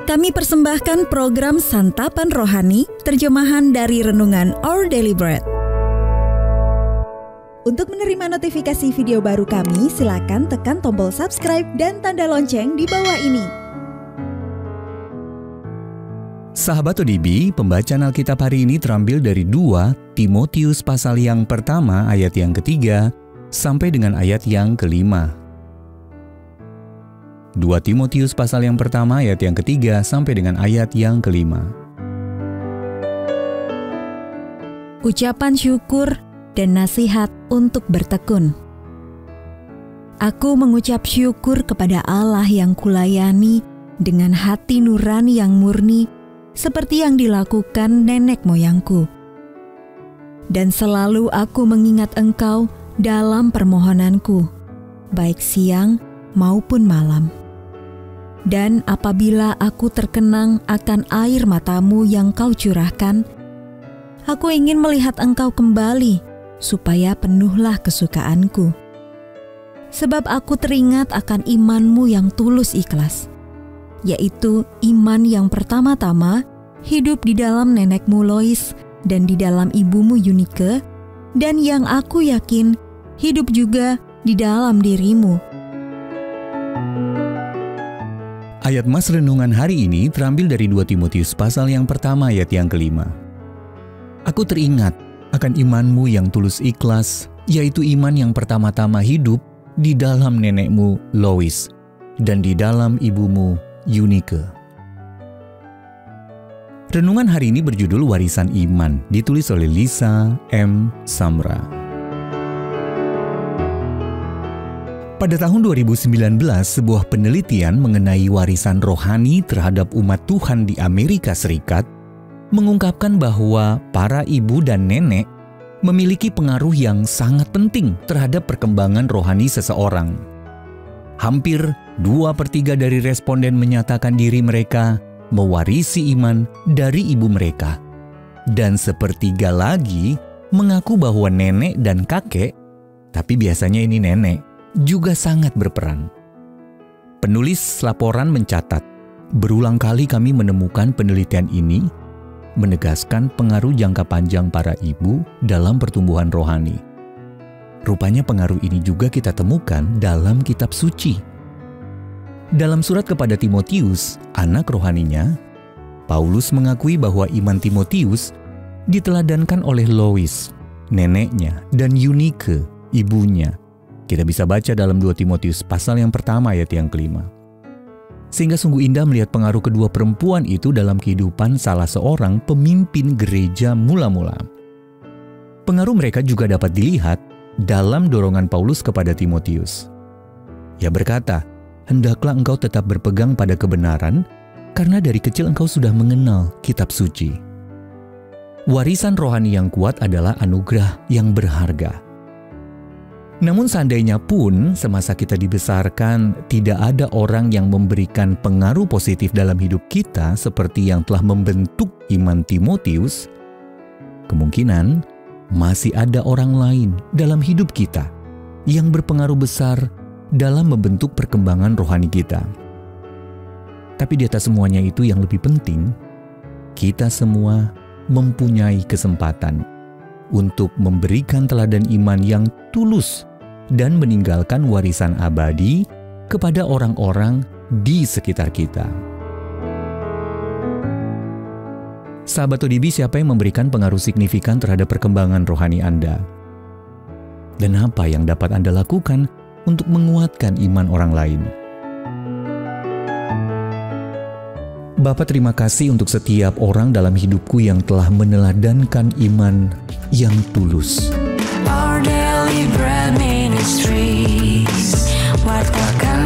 Kami persembahkan program Santapan Rohani, terjemahan dari Renungan Our Daily Bread. Untuk menerima notifikasi video baru kami, silakan tekan tombol subscribe dan tanda lonceng di bawah ini. Sahabat ODB, pembacaan Alkitab hari ini terambil dari 2 Timotius pasal yang pertama ayat yang ketiga sampai dengan ayat yang kelima. 2 Timotius pasal yang pertama ayat yang ketiga sampai dengan ayat yang kelima. Ucapan syukur dan nasihat untuk bertekun. Aku mengucap syukur kepada Allah yang kulayani dengan hati nurani yang murni, seperti yang dilakukan nenek moyangku. Dan selalu aku mengingat Engkau dalam permohonanku, baik siang maupun malam. Dan apabila aku terkenang akan air matamu yang Kau curahkan, aku ingin melihat Engkau kembali, supaya penuhlah kesukaanku. Sebab aku teringat akan imanmu yang tulus ikhlas, yaitu iman yang pertama-tama hidup di dalam nenekmu Lois dan di dalam ibumu Eunike, dan yang aku yakin hidup juga di dalam dirimu. Ayat mas renungan hari ini terambil dari 2 Timotius pasal yang pertama ayat yang kelima. Aku teringat akan imanmu yang tulus ikhlas, yaitu iman yang pertama-tama hidup di dalam nenekmu Lois dan di dalam ibumu Eunike. Renungan hari ini berjudul Warisan Iman, ditulis oleh Lisa M. Samra. Pada tahun 2019, sebuah penelitian mengenai warisan rohani terhadap umat Tuhan di Amerika Serikat mengungkapkan bahwa para ibu dan nenek memiliki pengaruh yang sangat penting terhadap perkembangan rohani seseorang. Hampir 2/3 dari responden menyatakan diri mereka mewarisi iman dari ibu mereka. Dan 1/3 lagi mengaku bahwa nenek dan kakek, tapi biasanya ini nenek, juga sangat berperan. Penulis laporan mencatat, berulang kali kami menemukan penelitian ini menegaskan pengaruh jangka panjang para ibu dalam pertumbuhan rohani. Rupanya pengaruh ini juga kita temukan dalam kitab suci. Dalam surat kepada Timotius, anak rohaninya, Paulus mengakui bahwa iman Timotius diteladankan oleh Lois, neneknya, dan Eunike, ibunya. Kita bisa baca dalam 2 Timotius pasal yang pertama ayat yang kelima. Sehingga sungguh indah melihat pengaruh kedua perempuan itu dalam kehidupan salah seorang pemimpin gereja mula-mula. Pengaruh mereka juga dapat dilihat dalam dorongan Paulus kepada Timotius. Ia berkata, "Hendaklah engkau tetap berpegang pada kebenaran, karena dari kecil engkau sudah mengenal kitab suci." Warisan rohani yang kuat adalah anugerah yang berharga. Namun seandainya pun semasa kita dibesarkan tidak ada orang yang memberikan pengaruh positif dalam hidup kita seperti yang telah membentuk iman Timotius, kemungkinan masih ada orang lain dalam hidup kita yang berpengaruh besar dalam membentuk perkembangan rohani kita. Tapi di atas semuanya itu yang lebih penting, kita semua mempunyai kesempatan untuk memberikan teladan iman yang tulus dan meninggalkan warisan abadi kepada orang-orang di sekitar kita. Sahabat ODB, siapa yang memberikan pengaruh signifikan terhadap perkembangan rohani Anda? Dan apa yang dapat Anda lakukan untuk menguatkan iman orang lain? Bapa, terima kasih untuk setiap orang dalam hidupku yang telah meneladankan iman yang tulus. Our Daily Bread Ministries, wartakan